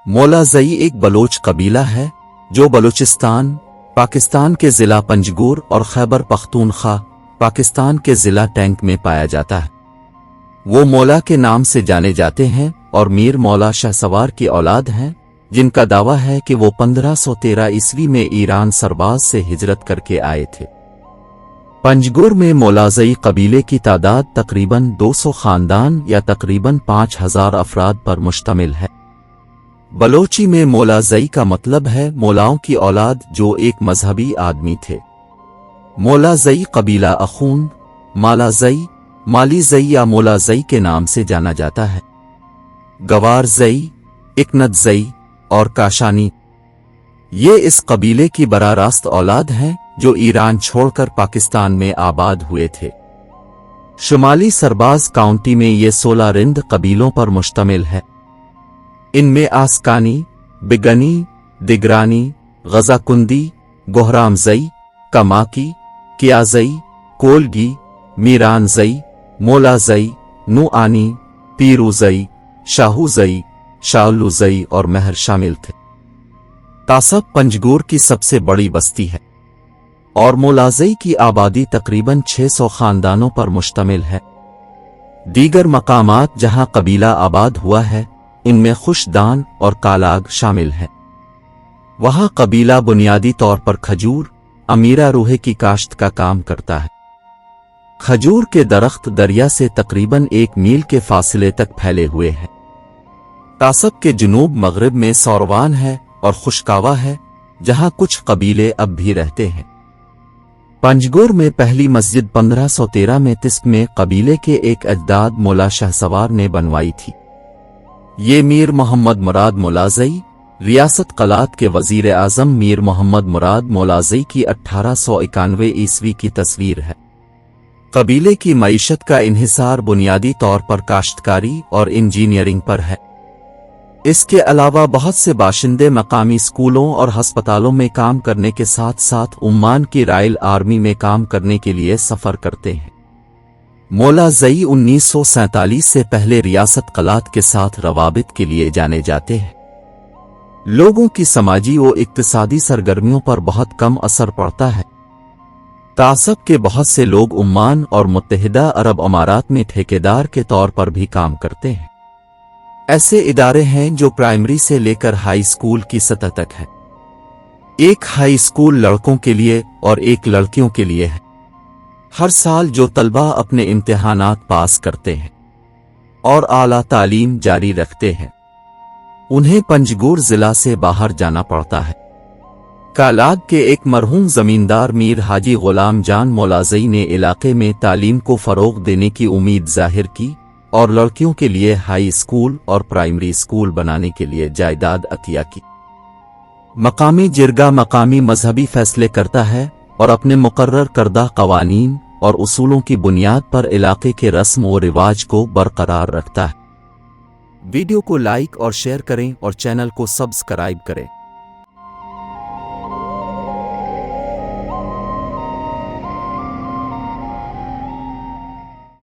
मौलाज़ई एक बलोच कबीला है जो बलूचिस्तान, पाकिस्तान के ज़िला पंजगुर और खैबर पख्तूनख्वा, पाकिस्तान के ज़िला टैंक में पाया जाता है। वो मौला के नाम से जाने जाते हैं और मीर मौला शहसवार की औलाद हैं, जिनका दावा है कि वो 1513 ईस्वी में ईरान सरबाज से हिजरत करके आए थे। पंजगुर में मौलाज़ई कबीले की तादाद तकरीबन 200 खानदान या तकरीबन 5000 अफराद पर मुश्तमिल है। बलोची में मौलाज़ई का मतलब है मौलाओं की औलाद, जो एक मजहबी आदमी थे। मौलाज़ई कबीला अखून, मालाज़ई, मालीज़ई या मौलाज़ई के नाम से जाना जाता है। गवारज़ई, इकनतज़ई और काशानी ये इस कबीले की बराह रास्त औलाद हैं जो ईरान छोड़कर पाकिस्तान में आबाद हुए थे। शुमाली सरबाज काउंटी में ये 16 रिंद कबीलों पर मुश्तमिल है। इनमें आस्कानी, बिगनी, दिगरानी, गजाकुंदी, गोहरामज़ई, कमाकी, कियाज़ई, कोलगी, मीरानज़ई, मौलाज़ई, नुआनी, पीरूज़ई, शाहूज़ई, शालूज़ई और महर शामिल थे। तासब पंजगुर की सबसे बड़ी बस्ती है और मौलाज़ई की आबादी तकरीबन 600 खानदानों पर मुश्तमिल है। दीगर मकामात जहां कबीला आबाद हुआ है, इनमें खुशदान और कालाग शामिल हैं। वहां कबीला बुनियादी तौर पर खजूर, अमीरा रूहे की काश्त का काम करता है। खजूर के दरख्त दरिया से तकरीबन 1 मील के फासले तक फैले हुए हैं। तासब के जुनूब मगरिब में सौरवान है और खुशकावा है, जहां कुछ कबीले अब भी रहते हैं। पंजगुर में पहली मस्जिद 1513 में तिस्प में कबीले के एक अजदाद मौला शहसवार ने बनवाई थी। ये मीर मोहम्मद मुराद मौलाज़ई, रियासत कलात के वजीर आज़म मीर मोहम्मद मुराद मौलाज़ई की 1891 ईस्वी की तस्वीर है। कबीले की मईशत का इन्हिसार बुनियादी तौर पर काश्तकारी और इंजीनियरिंग पर है। इसके अलावा बहुत से बाशिंदे मकामी स्कूलों और हस्पतालों में काम करने के साथ साथ उम्मान की रॉयल आर्मी में काम करने के लिए सफ़र करते हैं। मौलाज़ई 1947 से पहले रियासत कलात के साथ रवाबित के लिए जाने जाते हैं। लोगों की समाजी व इक्तिसादी सरगर्मियों पर बहुत कम असर पड़ता है। तासब के बहुत से लोग उम्मान और मुत्तहिदा अरब अमारात में ठेकेदार के तौर पर भी काम करते हैं। ऐसे इदारे हैं जो प्राइमरी से लेकर हाई स्कूल की सतह तक है। एक हाई स्कूल लड़कों के लिए और एक लड़कियों के लिए है। हर साल जो तलबा अपने इम्तिहानात पास करते हैं और आला तालीम जारी रखते हैं, उन्हें पंजगुर जिला से बाहर जाना पड़ता है। कालाग के एक मरहूम जमींदार मीर हाजी गुलाम जान मौलाज़ई ने इलाके में तालीम को फ़रोग़ देने की उम्मीद जाहिर की और लड़कियों के लिए हाई स्कूल और प्राइमरी स्कूल बनाने के लिए जायदाद अतिया की। मकामी जिरगा मकामी मजहबी फैसले करता है और अपने मुकर्रर करदा कवानीन और उसूलों की बुनियाद पर इलाके के रस्म व रिवाज को बरकरार रखता है। वीडियो को लाइक और शेयर करें और चैनल को सब्सक्राइब करें।